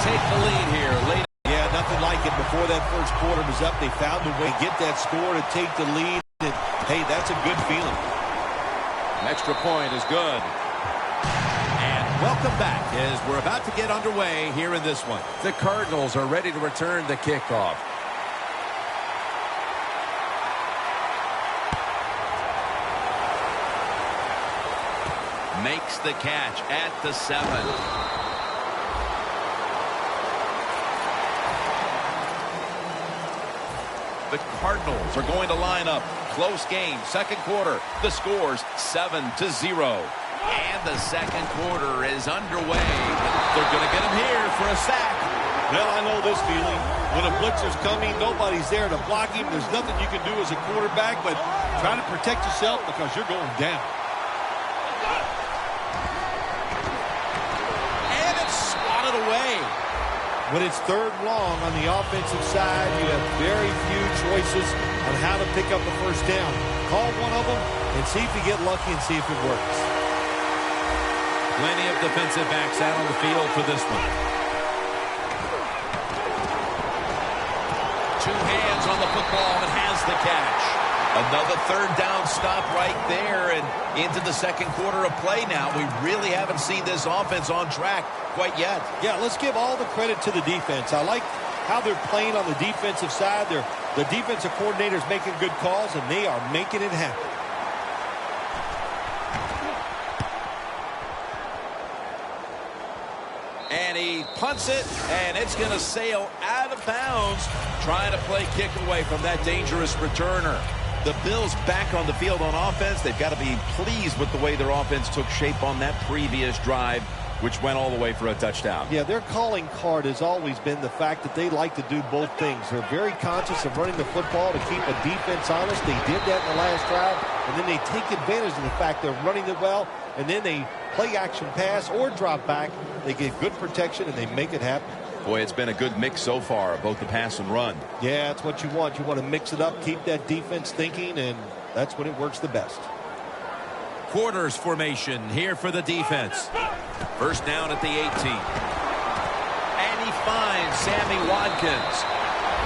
take the lead here late. Yeah, nothing like it. Before that first quarter was up, they found a way to get that score to take the lead. And, hey, that's a good feeling. An extra point is good. And welcome back as we're about to get underway here in this one. The Cardinals are ready to return the kickoff. Makes the catch at the 7. The Cardinals are going to line up. Close game, second quarter. The score's 7-0. And the second quarter is underway. They're going to get him here for a sack. Well, I know this feeling. When a blitzer's coming, nobody's there to block him. There's nothing you can do as a quarterback but try to protect yourself because you're going down. And it's swatted away. When it's third and long on the offensive side, you have very few choices on how to pick up the first down. Call one of them and see if you get lucky and see if it works. Plenty of defensive backs out on the field for this one. Two hands on the football and has the catch. Another third down stop right there and into the second quarter of play now. We really haven't seen this offense on track quite yet. Yeah, let's give all the credit to the defense. I like how they're playing on the defensive side. The defensive coordinator's making good calls, and they are making it happen. And he punts it, and it's going to sail out of bounds, trying to play kick away from that dangerous returner. The Bills back on the field on offense. They've got to be pleased with the way their offense took shape on that previous drive, which went all the way for a touchdown. Yeah, their calling card has always been the fact that they like to do both things. They're very conscious of running the football to keep a defense honest. They did that in the last drive, and then they take advantage of the fact they're running it well, and then they play action pass or drop back. They get good protection, and they make it happen. Boy, it's been a good mix so far, both the pass and run. Yeah, that's what you want. You want to mix it up, keep that defense thinking, and that's when it works the best. Quarters formation here for the defense. First down at the 18. And he finds Sammy Watkins.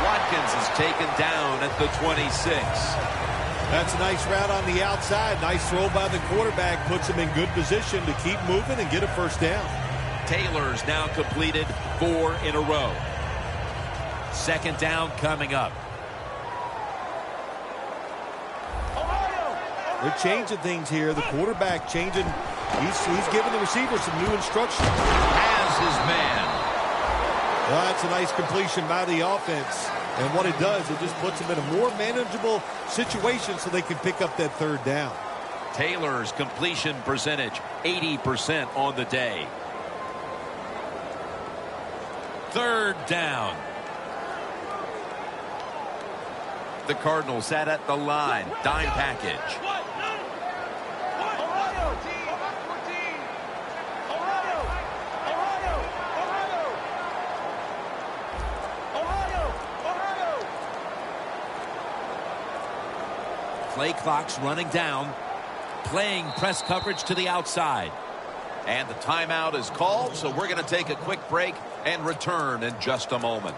Watkins is taken down at the 26. That's a nice route on the outside. Nice throw by the quarterback. Puts him in good position to keep moving and get a first down. Taylor's now completed 4 in a row. Second down coming up. They're changing things here. The quarterback changing. He's giving the receiver some new instructions. Has his man. Well, that's a nice completion by the offense. And what it does, it just puts them in a more manageable situation so they can pick up that third down. Taylor's completion percentage, 80% on the day. Third down. The Cardinals sat at the line. Dime package. Play clock's running down. Playing press coverage to the outside. And the timeout is called, so we're going to take a quick break and return in just a moment.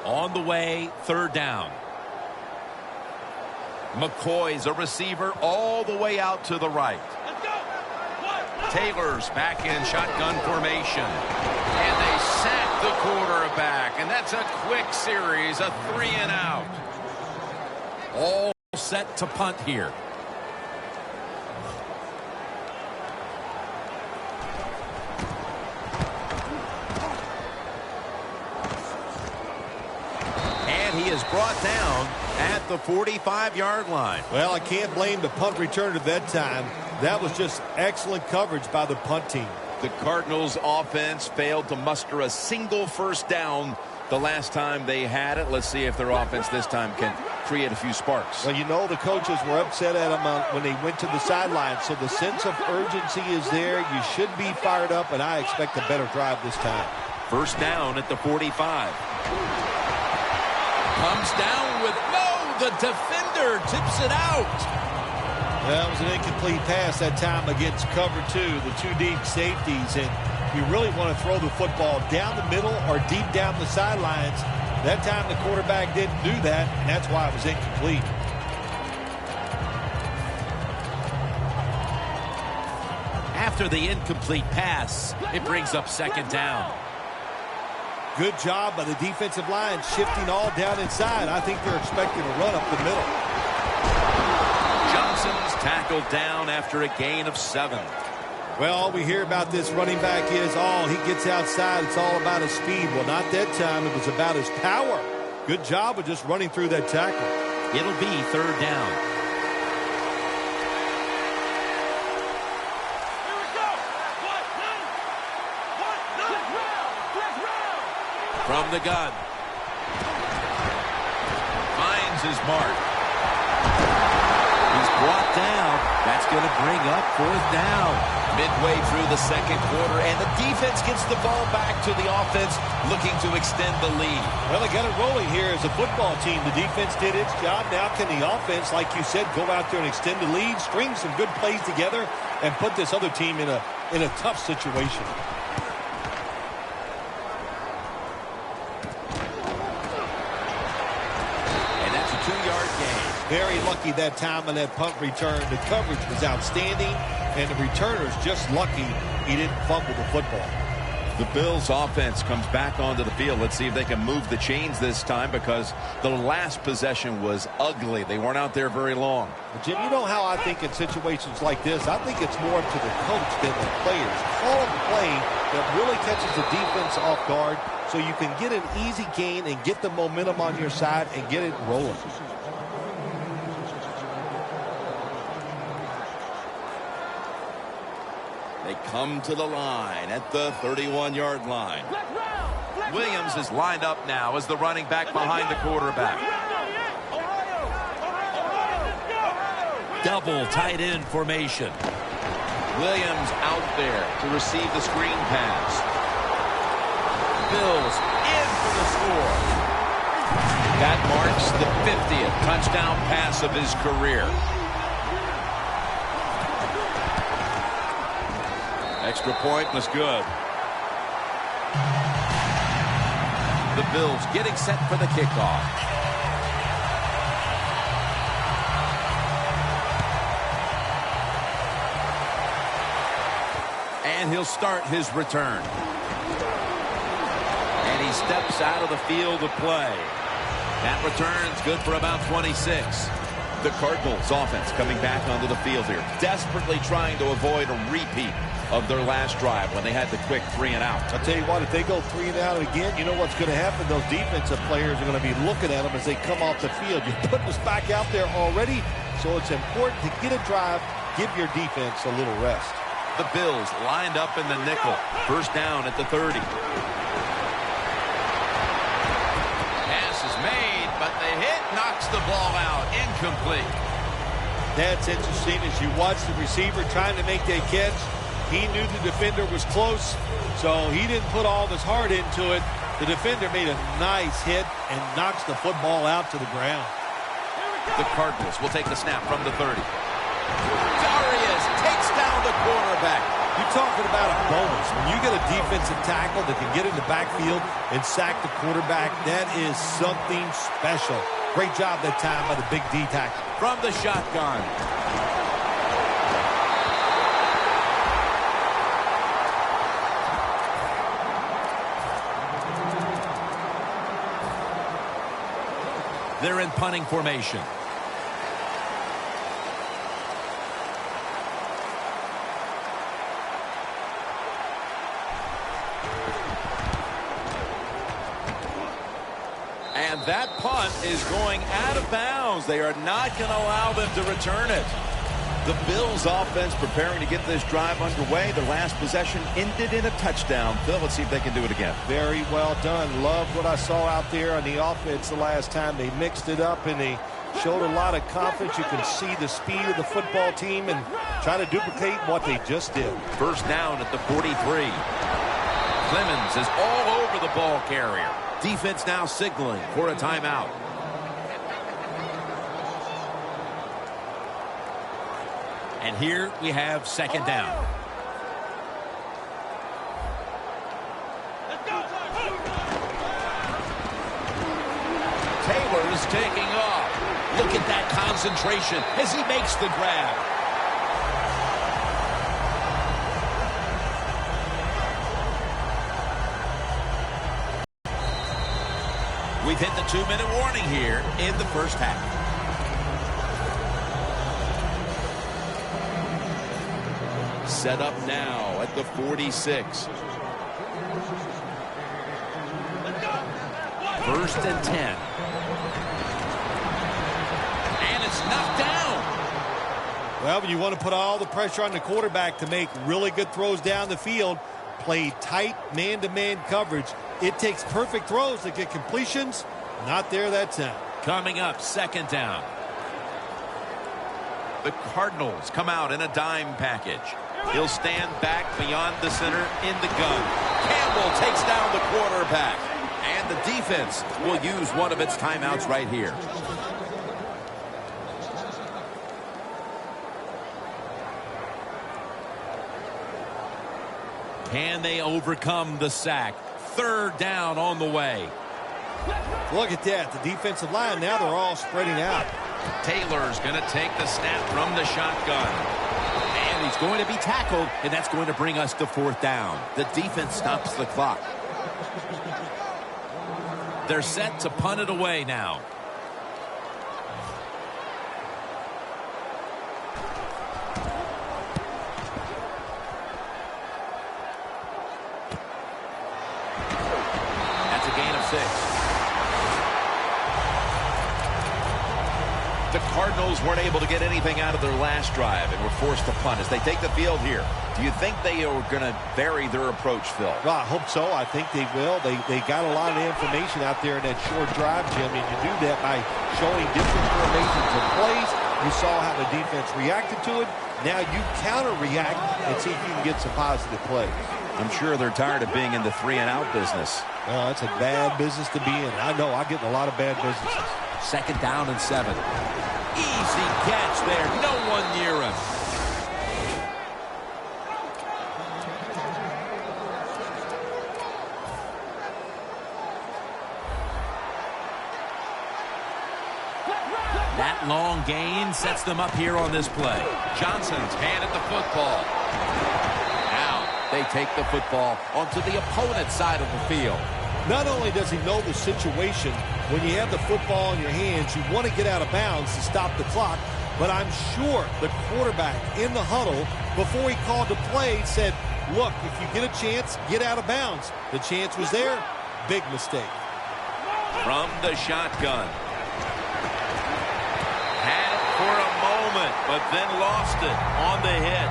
On the way, third down. McCoy's a receiver all the way out to the right. Taylor's back in shotgun formation. And they sack the quarterback. And that's a quick series, a 3 and out. All set to punt here. And he is brought down at the 45-yard line. Well, I can't blame the punt returner at that time. That was just excellent coverage by the punt team. The Cardinals offense failed to muster a single first down the last time they had it. Let's see if their offense this time can create a few sparks. Well, you know, the coaches were upset at them when they went to the sideline, so the sense of urgency is there. You should be fired up, and I expect a better drive this time. First down at the 45. Comes down with the defender tips it out. That was an incomplete pass that time against cover 2, the 2 deep safeties. And you really want to throw the football down the middle or deep down the sidelines. That time the quarterback didn't do that, and that's why it was incomplete. After the incomplete pass, it brings up second down. Good job by the defensive line shifting all down inside. I think they're expecting a run up the middle. Johnson's tackled down after a gain of 7. Well, all we hear about this running back is, he gets outside. It's all about his speed. Well, not that time. It was about his power. Good job of just running through that tackle. It'll be third down. From the gun. Finds his mark. He's brought down. That's going to bring up fourth down. Midway through the second quarter, and the defense gets the ball back to the offense, looking to extend the lead. Well, they got it rolling here as a football team. The defense did its job. Now can the offense, like you said, go out there and extend the lead, string some good plays together, and put this other team in a tough situation. Very lucky that time on that punt return. The coverage was outstanding, and the returner's just lucky he didn't fumble the football. The Bills offense comes back onto the field. Let's see if they can move the chains this time, because the last possession was ugly. They weren't out there very long. Jim, you know how I think in situations like this, I think it's more up to the coach than the players. Call a play that really catches the defense off guard so you can get an easy gain and get the momentum on your side and get it rolling. They come to the line at the 31-yard line. Williams is lined up now as the running back behind the quarterback. Double tight end formation. Williams out there to receive the screen pass. Bills in for the score. That marks the 50th touchdown pass of his career. Extra point was good. The Bills getting set for the kickoff. And he'll start his return. And he steps out of the field of play. That return's good for about 26. The Cardinals offense coming back onto the field here, desperately trying to avoid a repeat of their last drive when they had the quick 3 and out. I'll tell you what, if they go 3 and out again, you know what's going to happen? Those defensive players are going to be looking at them as they come off the field. You're putting us back out there already, so it's important to get a drive, give your defense a little rest. The Bills lined up in the nickel. First down at the 30. Pass is made, but the hit knocks the ball out. Incomplete. That's interesting as you watch the receiver trying to make that catch. He knew the defender was close, so he didn't put all of his heart into it. The defender made a nice hit and knocks the football out to the ground. The Cardinals will take the snap from the 30. Darius takes down the quarterback. You're talking about a bonus. When you get a defensive tackle that can get in the backfield and sack the quarterback, that is something special. Great job that time by the big D tackle. From the shotgun. They're in punting formation. And that punt is going out of bounds. They are not going to allow them to return it. The Bills offense preparing to get this drive underway. The last possession ended in a touchdown. Phil, let's see if they can do it again. Very well done. Love what I saw out there on the offense the last time. They mixed it up and they showed a lot of confidence. You can see the speed of the football team and try to duplicate what they just did. First down at the 43. Clemens is all over the ball carrier. Defense now signaling for a timeout. And here we have second down. Taylor's taking off. Look at that concentration as he makes the grab. We've hit the 2-minute warning here in the first half. Set up now at the 46. First and 10. And it's knocked down. Well, when you want to put all the pressure on the quarterback to make really good throws down the field, play tight man-to-man coverage, it takes perfect throws to get completions. Not there that time. Coming up, second down. The Cardinals come out in a dime package. He'll stand back beyond the center in the gun. Campbell takes down the quarterback. And the defense will use one of its timeouts right here. Can they overcome the sack? Third down on the way. Look at that. The defensive line, now they're all spreading out. Taylor's going to take the snap from the shotgun. And he's going to be tackled, and that's going to bring us to fourth down. The defense stops the clock. They're set to punt it away now. That's a gain of 6. The Cardinals weren't able to get anything out of their last drive and were forced to punt as they take the field here. Do you think they are going to vary their approach, Phil? Well, I hope so. I think they will. They got a lot of information out there in that short drive, Jim, and you do that by showing different formations and plays. You saw how the defense reacted to it. Now you counter-react and see if you can get some positive plays. I'm sure they're tired of being in the 3-and-out business. Well, that's a bad business to be in. I know. I get in a lot of bad businesses. Second down and 7. Easy catch there. No one near him. That long gain sets them up here on this play. Johnson's handed the football. Now they take the football onto the opponent's side of the field. Not only does he know the situation, when you have the football in your hands, you want to get out of bounds to stop the clock, but I'm sure the quarterback in the huddle, before he called the play, said, look, if you get a chance, get out of bounds. The chance was there. Big mistake. From the shotgun. Had it for a moment, but then lost it on the hit.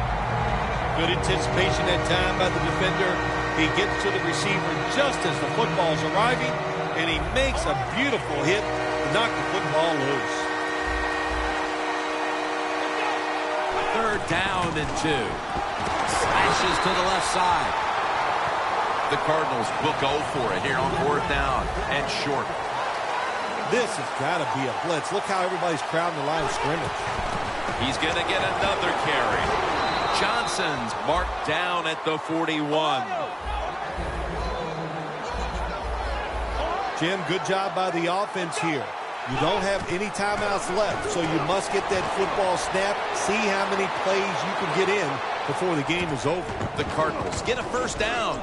Good anticipation that time by the defender. He gets to the receiver just as the football's arriving, and he makes a beautiful hit to knock the football loose. Third down and 2. Slashes to the left side. The Cardinals will go for it here on fourth down and short. This has got to be a blitz. Look how everybody's crowding the line of scrimmage. He's going to get another carry. Johnson's marked down at the 41. Jim, good job by the offense here. You don't have any timeouts left, so you must get that football snap, see how many plays you can get in before the game is over. The Cardinals get a first down.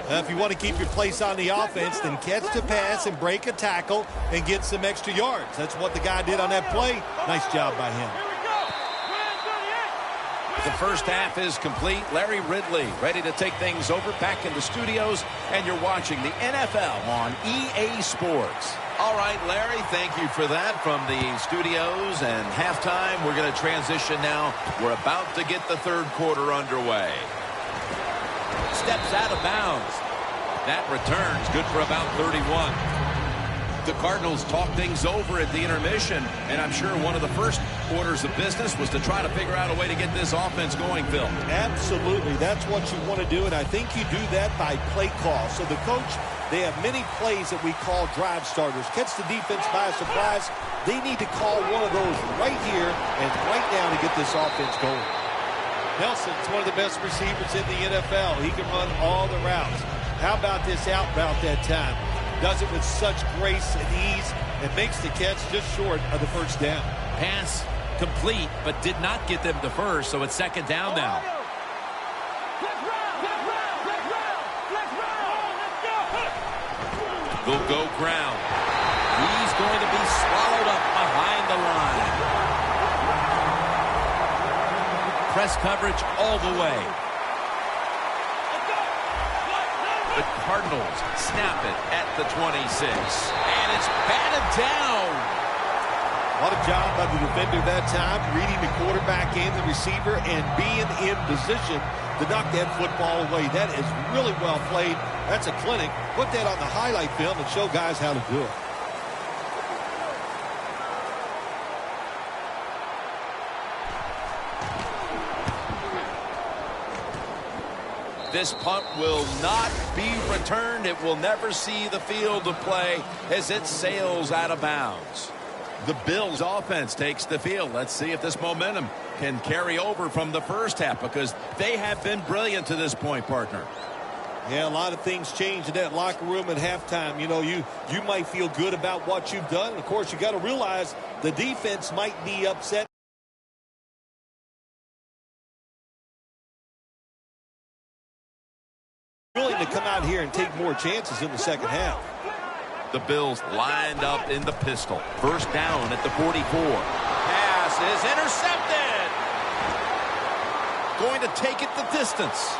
If you want to keep your place on the offense, then catch the pass and break a tackle and get some extra yards. That's what the guy did on that play. Nice job by him. The first half is complete. Larry Ridley ready to take things over back in the studios, and you're watching the NFL on EA Sports. All right, Larry, thank you for that from the studios and halftime. We're going to transition now. We're about to get the third quarter underway. Steps out of bounds. That return's good for about 31. The Cardinals talk things over at the intermission, and I'm sure one of the first orders of business was to try to figure out a way to get this offense going, Phil. Absolutely. That's what you want to do, and I think you do that by play call. So the coach, they have many plays that we call drive starters. Catch the defense by surprise, They need to call one of those right here and right now to get this offense going. Nelson's one of the best receivers in the NFL. He can run all the routes. How about this out route that time? Does it with such grace and ease and makes the catch just short of the first down. Pass complete, but did not get them to first, so it's second down now. They'll go ground. He's going to be swallowed up behind the line. Press coverage all the way. The Cardinals snap it at the 26. And it's batted down. What a job by the defender that time, reading the quarterback and the receiver and being in position to knock that football away. That is really well played. That's a clinic. Put that on the highlight film and show guys how to do it. This punt will not be returned. It will never see the field of play as it sails out of bounds. The Bills offense takes the field. Let's see if this momentum can carry over from the first half, because they have been brilliant to this point, partner. Yeah, a lot of things change in that locker room at halftime. You know, you might feel good about what you've done. Of course, you got to realize the defense might be upset. Willing to come out here and take more chances in the second half. The Bills lined up in the pistol. First down at the 44. Pass is intercepted. Going to take it the distance.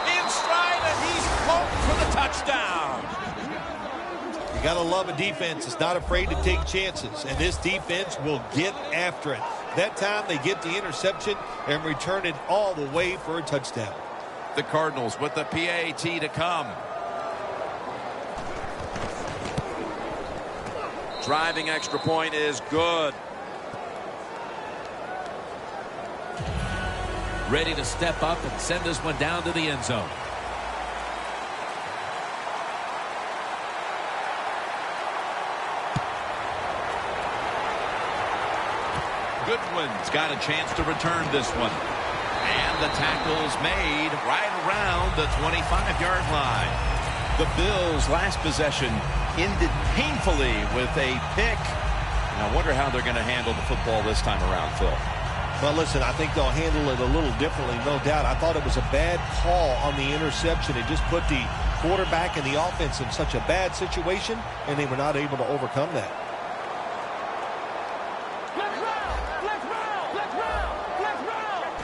In stride, and he's poked for the touchdown. You got to love a defense that's not afraid to take chances, and this defense will get after it. That time they get the interception and return it all the way for a touchdown. The Cardinals with the PAT to come. Driving extra point is good. Ready to step up and send this one down to the end zone. Goodwin's got a chance to return this one. And the tackle's made right around the 25-yard line. The Bills' last possession ended painfully with a pick. And I wonder how they're going to handle the football this time around, Phil. Well, listen, I think they'll handle it a little differently, no doubt. I thought it was a bad call on the interception. It just put the quarterback and the offense in such a bad situation, and they were not able to overcome that.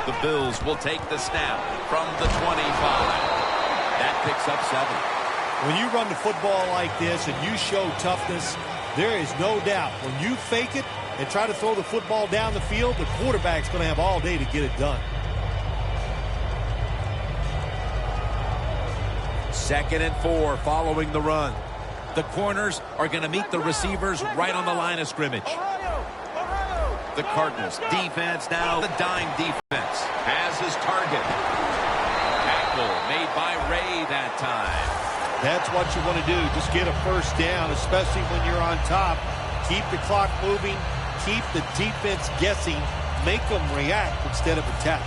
The Bills will take the snap from the 25. That picks up 7. When you run the football like this and you show toughness, there is no doubt when you fake it and try to throw the football down the field, the quarterback's going to have all day to get it done. Second and 4 following the run. The corners are going to meet the receivers right on the line of scrimmage. The Cardinals defense now, the dime defense has his target. Tackle made by Ray that time. That's what you want to do. Just get a first down, especially when you're on top. Keep the clock moving. Keep the defense guessing. Make them react instead of attack.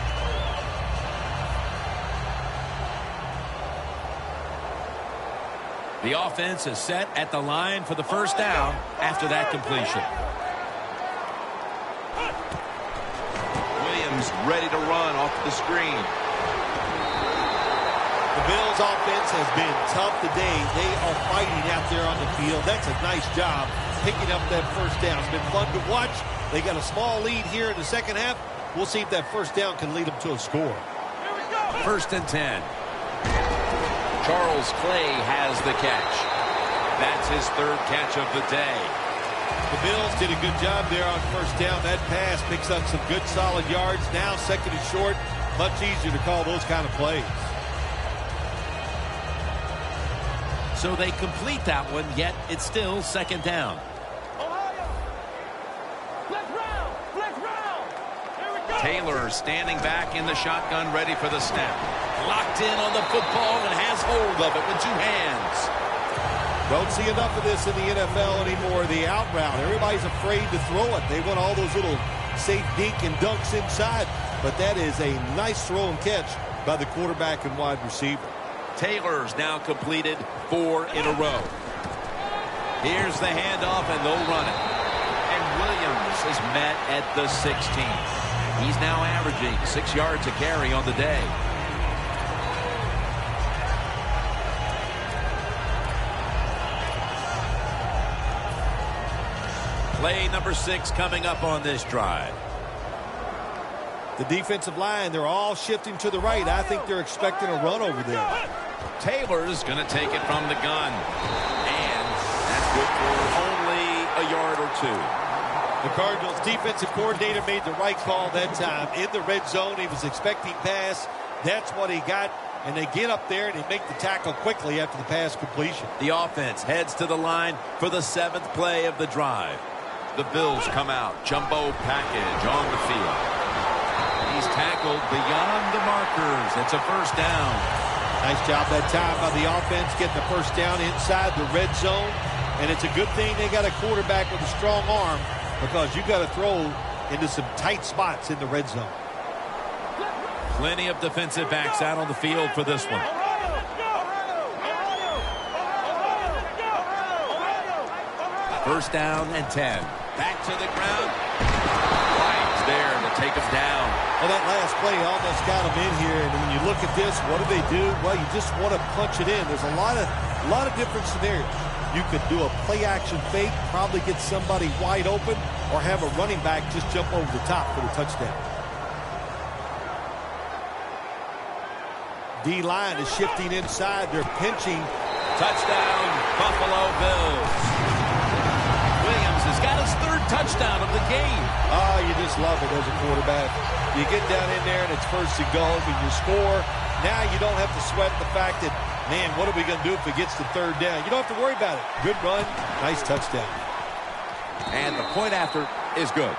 The offense is set at the line for the first down after that completion. Williams ready to run off the screen. The Bills offense has been tough today. They are fighting out there on the field. That's a nice job picking up that first down. It's been fun to watch. They got a small lead here in the second half. We'll see if that first down can lead them to a score. First and 10. Charles Clay has the catch. That's his third catch of the day. The Bills did a good job there on first down. That pass picks up some good solid yards. Now second and short. Much easier to call those kind of plays. So they complete that one, yet it's still second down. Taylor standing back in the shotgun, ready for the snap. Locked in on the football and has hold of it with two hands. Don't see enough of this in the NFL anymore. The out route. Everybody's afraid to throw it. They want all those little safe dink and dunks inside. But that is a nice throw and catch by the quarterback and wide receiver. Taylor's now completed 4 in a row. Here's the handoff, and they'll run it. And Williams is met at the 16. He's now averaging 6 yards a carry on the day. Play number 6 coming up on this drive. The defensive line, they're all shifting to the right. I think they're expecting a run over there. Taylor's going to take it from the gun. And that's good for only a yard or 2. The Cardinals defensive coordinator made the right call that time. In the red zone, he was expecting pass. That's what he got. And they get up there and they make the tackle quickly after the pass completion. The offense heads to the line for the 7th play of the drive. The Bills come out. Jumbo package on the field. He's tackled beyond the markers. It's a first down. Nice job that time by the offense getting the first down inside the red zone. And it's a good thing they got a quarterback with a strong arm, because you got to throw into some tight spots in the red zone. Plenty of defensive backs out on the field for this one. First down and 10. Back to the ground. White's there to take him down. Well, that last play almost got him in here. And when you look at this, what do? Well, you just want to punch it in. There's a lot of different scenarios. You could do a play-action fake, probably get somebody wide open, or have a running back just jump over the top for the touchdown. D-line is shifting inside. They're pinching. Touchdown, Buffalo Bills. Williams has got his 3rd touchdown of the game. Oh, you just love it as a quarterback. You get down in there and it's first and goal and you score. Now you don't have to sweat the fact that, man, what are we going to do if it gets to 3rd down? You don't have to worry about it. Good run, nice touchdown. And the point after is good.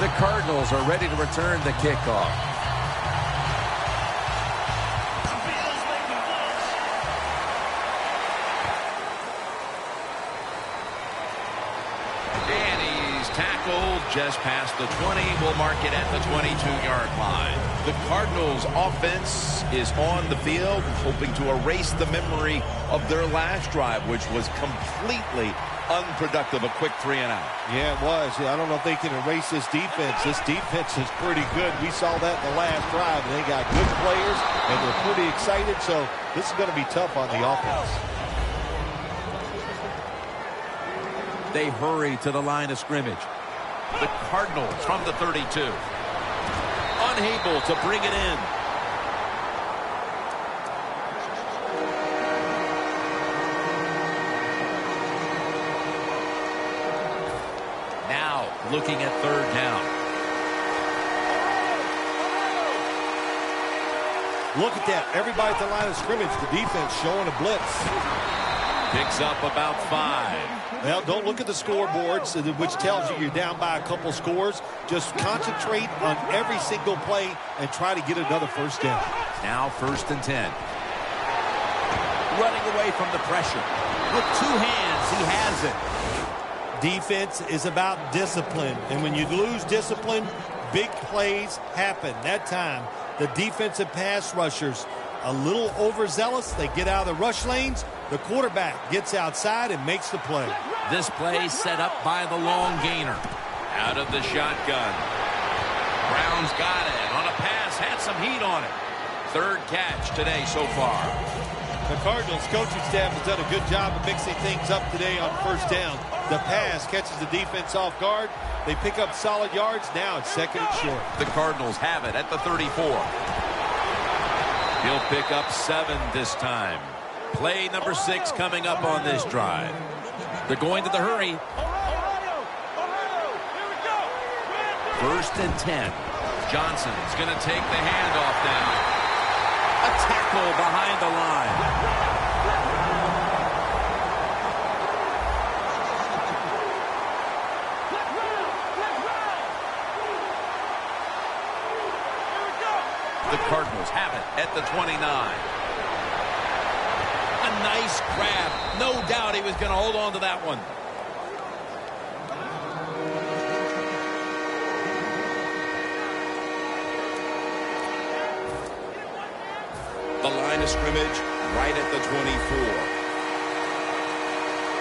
The Cardinals are ready to return the kickoff. And he's tackled just past the 20. We'll mark it at the 22-yard line. The Cardinals offense is on the field, hoping to erase the memory of their last drive, which was completely unproductive, a quick 3 and out. Yeah, it was. I don't know if they can erase this defense. This defense is pretty good. We saw that in the last drive. They got good players, and they're pretty excited, so this is going to be tough on the offense. They hurry to the line of scrimmage. The Cardinals from the 32. Unable to bring it in. Looking at 3rd down. Look at that. Everybody at the line of scrimmage. The defense showing a blitz. Picks up about 5. Well, don't look at the scoreboards, which tells you you're down by a couple scores. Just concentrate on every single play and try to get another first down. Now 1st and 10. Running away from the pressure. With 2 hands, he has it. Defense is about discipline, and when you lose discipline, big plays happen. That time, the defensive pass rushers a little overzealous. They get out of the rush lanes. The quarterback gets outside and makes the play. This play set up by the long gainer. Out of the shotgun. Brown's got it on a pass, had some heat on it. 3rd catch today so far. The Cardinals coaching staff has done a good job of mixing things up today on 1st down. The pass catches the defense off guard. They pick up solid yards. Now it's 2nd and short. The Cardinals have it at the 34. He'll pick up 7 this time. Play number 6 coming up on this drive. They're going to the hurry. 1st and 10. Johnson's going to take the handoff down. A tackle behind the line. The Cardinals have it at the 29. A nice grab. No doubt he was going to hold on to that one. The line of scrimmage right at the 24.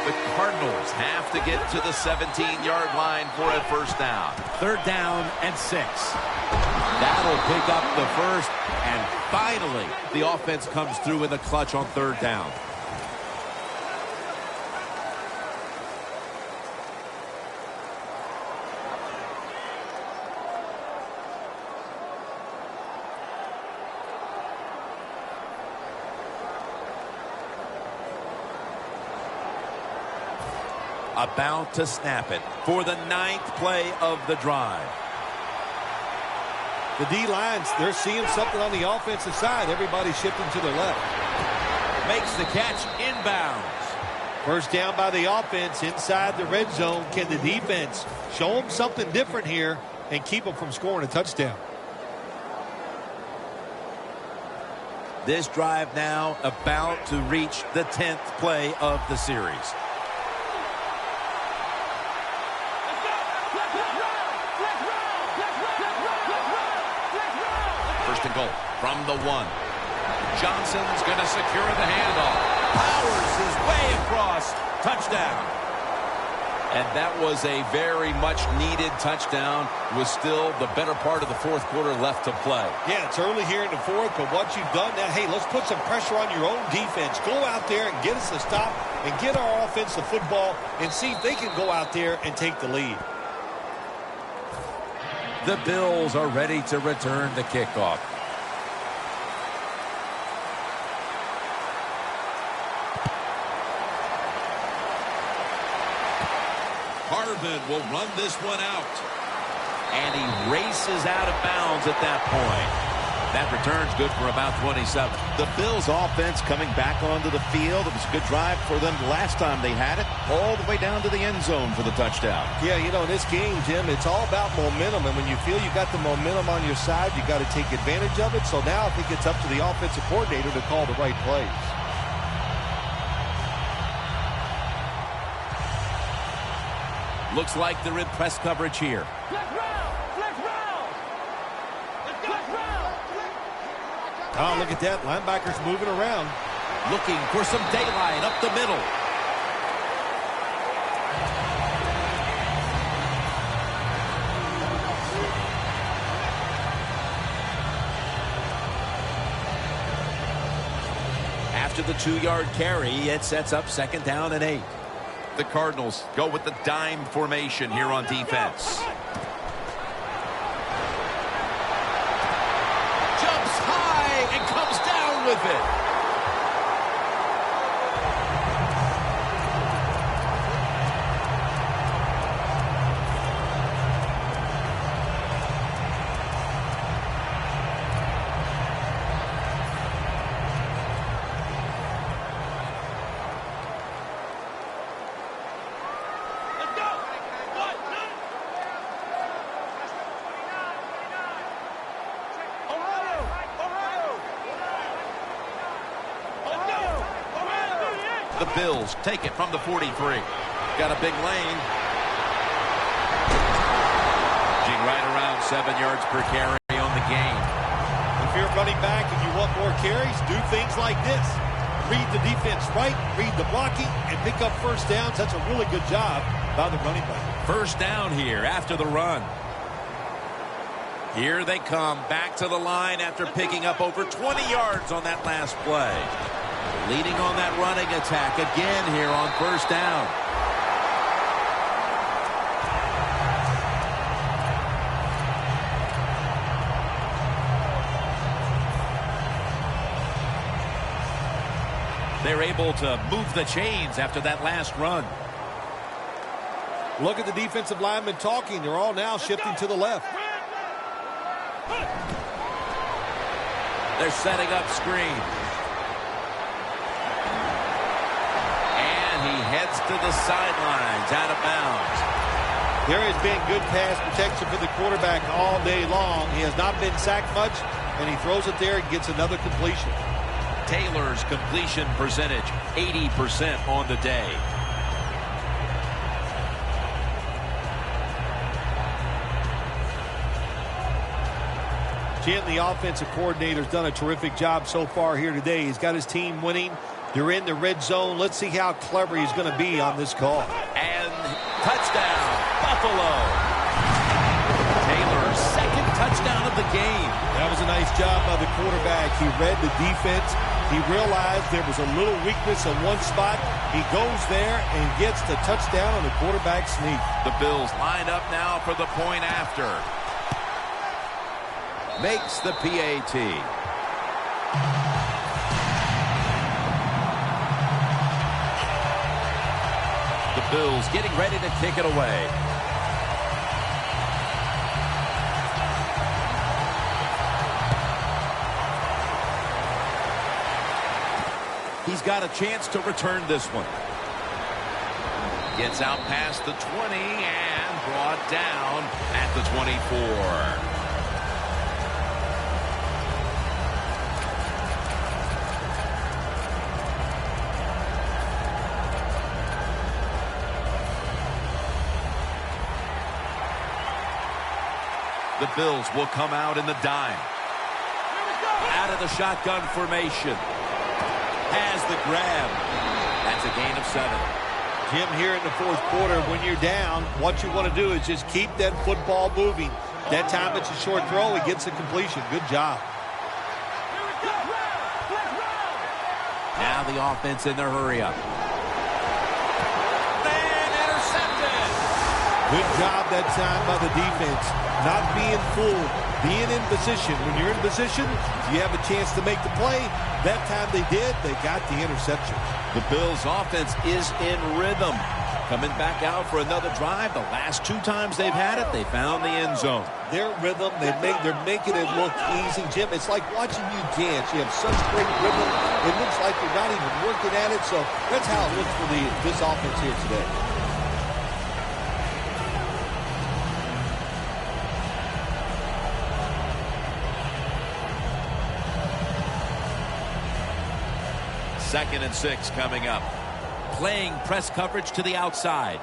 The Cardinals have to get to the 17-yard line for a first down. 3rd down and 6. That'll pick up the first, and finally the offense comes through in the clutch on 3rd down. About to snap it for the 9th play of the drive. The D-lines, they're seeing something on the offensive side. Everybody's shifting to their left. Makes the catch inbounds. First down by the offense inside the red zone. Can the defense show them something different here and keep them from scoring a touchdown? This drive now about to reach the 10th play of the series. First and goal from the 1. Johnson's going to secure the handoff. Powers his way across. Touchdown. And that was a very much needed touchdown with still the better part of the 4th quarter left to play. Yeah, it's early here in the 4th, but what you've done now, hey, let's put some pressure on your own defense. Go out there and get us a stop and get our offense the football and see if they can go out there and take the lead. The Bills are ready to return the kickoff. Harvin will run this one out. And he races out of bounds at that point. That return's good for about 27. The Bills offense coming back onto the field. It was a good drive for them last time they had it, all the way down to the end zone for the touchdown. Yeah, you know, in this game, Jim, it's all about momentum. And when you feel you got the momentum on your side, you got to take advantage of it. So now I think it's up to the offensive coordinator to call the right plays. Looks like they're in press coverage here. Oh, look at that. Linebackers moving around. Looking for some daylight up the middle. After the 2-yard carry, it sets up 2nd down and 8. The Cardinals go with the dime formation here on defense. Jumps high and comes down with it. The Bills take it from the 43. Got a big lane. Right around 7 yards per carry on the game. If you're running back and you want more carries, do things like this. Read the defense right, read the blocking, and pick up first downs. That's a really good job by the running back. First down here after the run. Here they come back to the line after picking up over 20 yards on that last play. Leading on that running attack again here on first down. They're able to move the chains after that last run. Look at the defensive linemen talking. They're all now shifting to the left. They're setting up screen. And he heads to the sidelines out of bounds. There has been good pass protection for the quarterback all day long. He has not been sacked much, and he throws it there and gets another completion. Taylor's completion percentage, 80% on the day. Jim, the offensive coordinator's done a terrific job so far here today. He's got his team winning. They're in the red zone. Let's see how clever he's going to be on this call. And touchdown, Buffalo. Taylor's second touchdown of the game. That was a nice job by the quarterback. He read the defense. He realized there was a little weakness in one spot. He goes there and gets the touchdown on the quarterback sneak. The Bills line up now for the point after. Makes the PAT. The Bills getting ready to kick it away. He's got a chance to return this one. Gets out past the 20 and brought down at the 24. The Bills will come out in the dime. Out of the shotgun formation. Has the grab. That's a gain of 7. Jim, here in the fourth quarter, when you're down, what you want to do is just keep that football moving. That time it's a short throw. He gets the completion. Good job. Now the offense in their hurry up. And intercepted. Good job that time by the defense. Not being fooled. Being in position. When you're in position, you have a chance to make the play. That time they did. They got the interception. The Bills' offense is in rhythm. Coming back out for another drive. The last 2 times they've had it, they found the end zone. Their rhythm, they're making it look easy, Jim. It's like watching you dance. You have such great rhythm. It looks like you're not even working at it. So that's how it looks for this offense here today. Second and 6 coming up. Playing press coverage to the outside.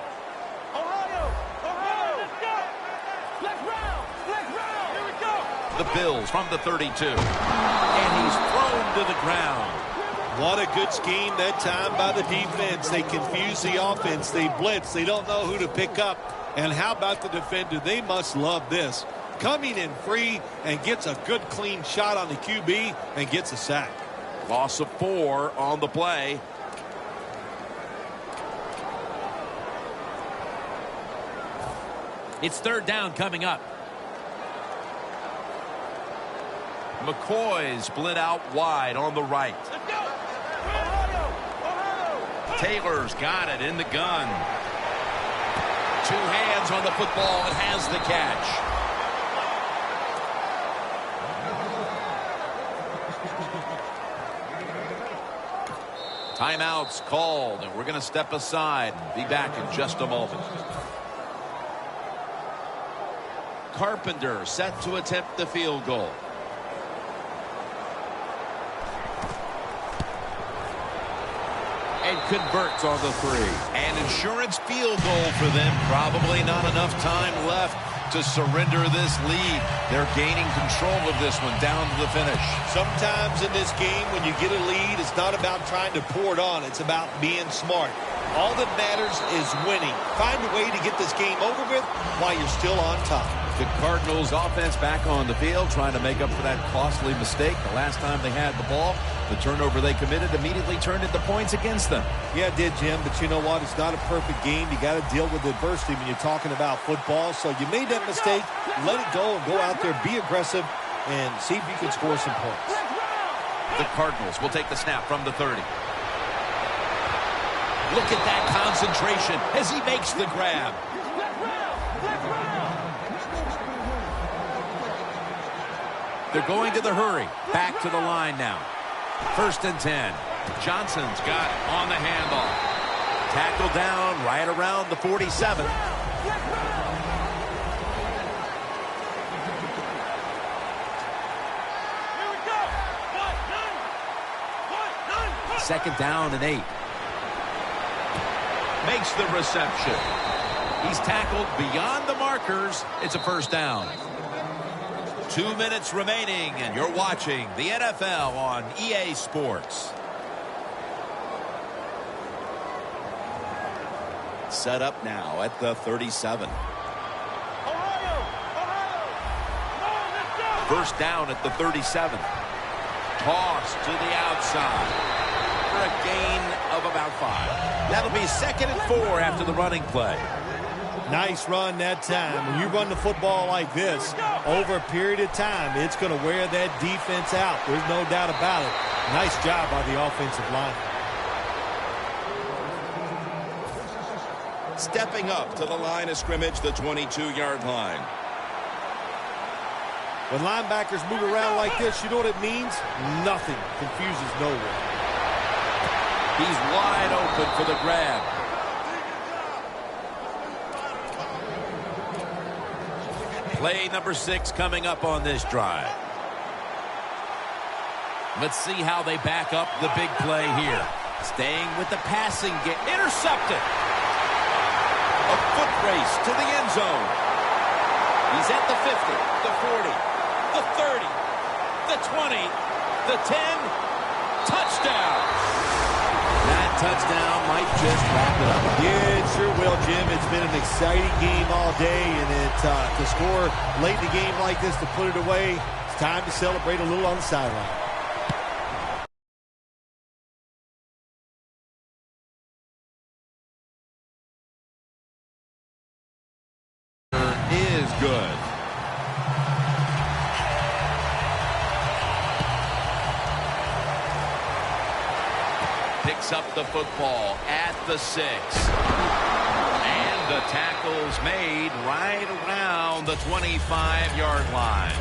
The Bills from the 32. And he's thrown to the ground. What a good scheme that time by the defense. They confuse the offense. They blitz. They don't know who to pick up. And how about the defender? They must love this. Coming in free and gets a good clean shot on the QB and gets a sack. Loss of 4 on the play. It's third down coming up. McCoy split out wide on the right. Taylor's got it in the gun. 2 hands on the football and has the catch. Timeouts called, and we're going to step aside and be back in just a moment. Carpenter set to attempt the field goal. And converts on the 3. An insurance field goal for them. Probably not enough time left to surrender this lead. They're gaining control of this one down to the finish. Sometimes in this game, when you get a lead, it's not about trying to pour it on. It's about being smart. All that matters is winning. Find a way to get this game over with while you're still on top. The Cardinals offense back on the field trying to make up for that costly mistake. The last time they had the ball, the turnover they committed immediately turned into points against them. Yeah, it did, Jim, but you know what? It's not a perfect game. You got to deal with adversity when you're talking about football. So you made that mistake, let it go, and go out there, be aggressive, and see if you can score some points. The Cardinals will take the snap from the 30. Look at that concentration as he makes the grab. They're going to the hurry. Back to the line now. 1st and 10. Johnson's got it on the handoff. Tackle down right around the 47. 2nd down and 8. Makes the reception. He's tackled beyond the markers. It's a 1st down. 2 minutes remaining, and you're watching the NFL on EA Sports. Set up now at the 37. 1st down at the 37. Toss to the outside for a gain of about 5. That'll be 2nd and 4 after the running play. Nice run that time. When you run the football like this over a period of time, it's going to wear that defense out. There's no doubt about it. Nice job by the offensive line. Stepping up to the line of scrimmage, the 22-yard line. When linebackers move around like this, you know what it means? Nothing. Confuses no one. He's wide open for the grab. Play number 6 coming up on this drive. Let's see how they back up the big play here. Staying with the passing game. Intercepted. A foot race to the end zone. He's at the 50, the 40, the 30, the 20, the 10. Touchdown. That touchdown might just wrap it up. Yeah, it sure will, Jim. It's been an exciting game all day, and to score late in the game like this, to put it away, it's time to celebrate a little on the sideline. Is good. Picks up the football at the 6. And the tackle's made right around the 25-yard line.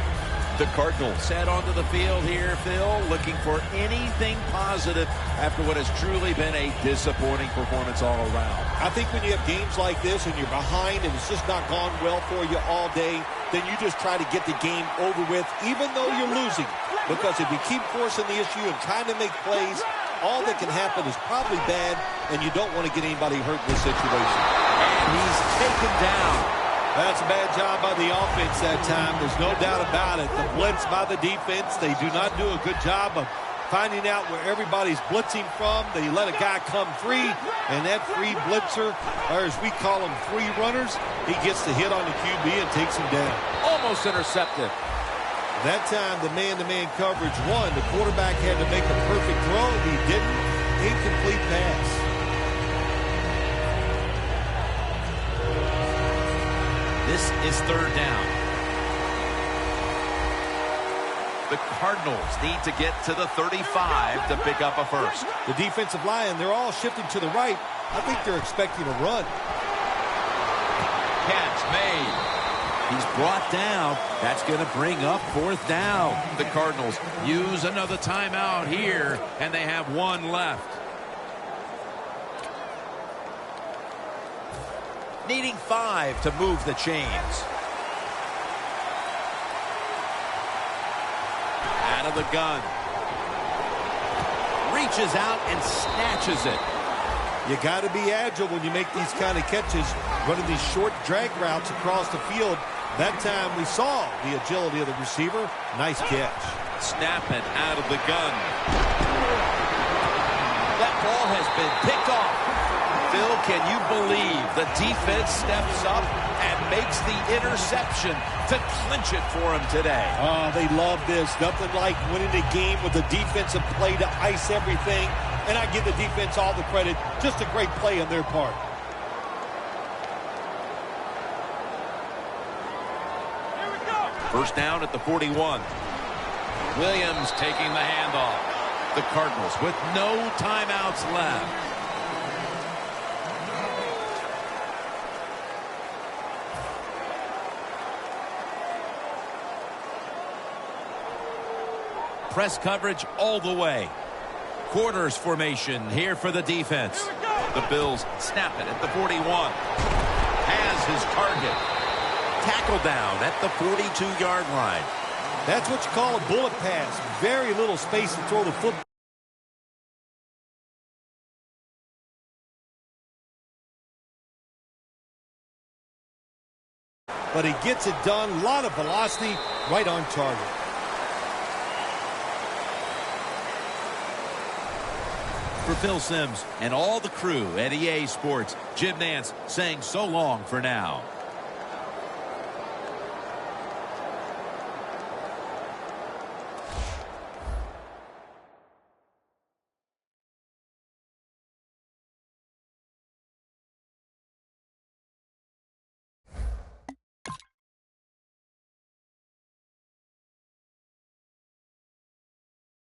The Cardinals head onto the field here, Phil, looking for anything positive after what has truly been a disappointing performance all around. I think when you have games like this and you're behind and it's just not gone well for you all day, then you just try to get the game over with, even though you're losing. Because if you keep forcing the issue and trying to make plays, all that can happen is probably bad, and you don't want to get anybody hurt in this situation. And he's taken down. That's a bad job by the offense that time. There's no doubt about it. The blitz by the defense, they do not do a good job of finding out where everybody's blitzing from. They let a guy come free, and that free blitzer, or as we call them, free runners, he gets the hit on the QB and takes him down. Almost intercepted. That time, the man-to-man coverage won. The quarterback had to make a perfect throw. He didn't. Incomplete pass. This is 3rd down. The Cardinals need to get to the 35 to pick up a 1st. The defensive line, they're all shifting to the right. I think they're expecting a run. Catch made. He's brought down. That's going to bring up 4th down. The Cardinals use another timeout here, and they have 1 left. Needing 5 to move the chains. Out of the gun. Reaches out and snatches it. You got to be agile when you make these kind of catches, running these short drag routes across the field. That time we saw the agility of the receiver. Nice catch. Snapping out of the gun. That ball has been picked off. Phil, can you believe the defense steps up and makes the interception to clinch it for him today? Oh, they love this. Nothing like winning the game with a defensive play to ice everything. And I give the defense all the credit. Just a great play on their part. First down at the 41. Williams taking the handoff. The Cardinals with no timeouts left. Press coverage all the way. Quarters formation here for the defense. The Bills snap it at the 41. Has his target. Tackle down at the 42-yard line. That's what you call a bullet pass. Very little space to throw the football. but he gets it done. A lot of velocity, right on target. For Phil Simms and all the crew at EA Sports, Jim Nantz saying so long for now.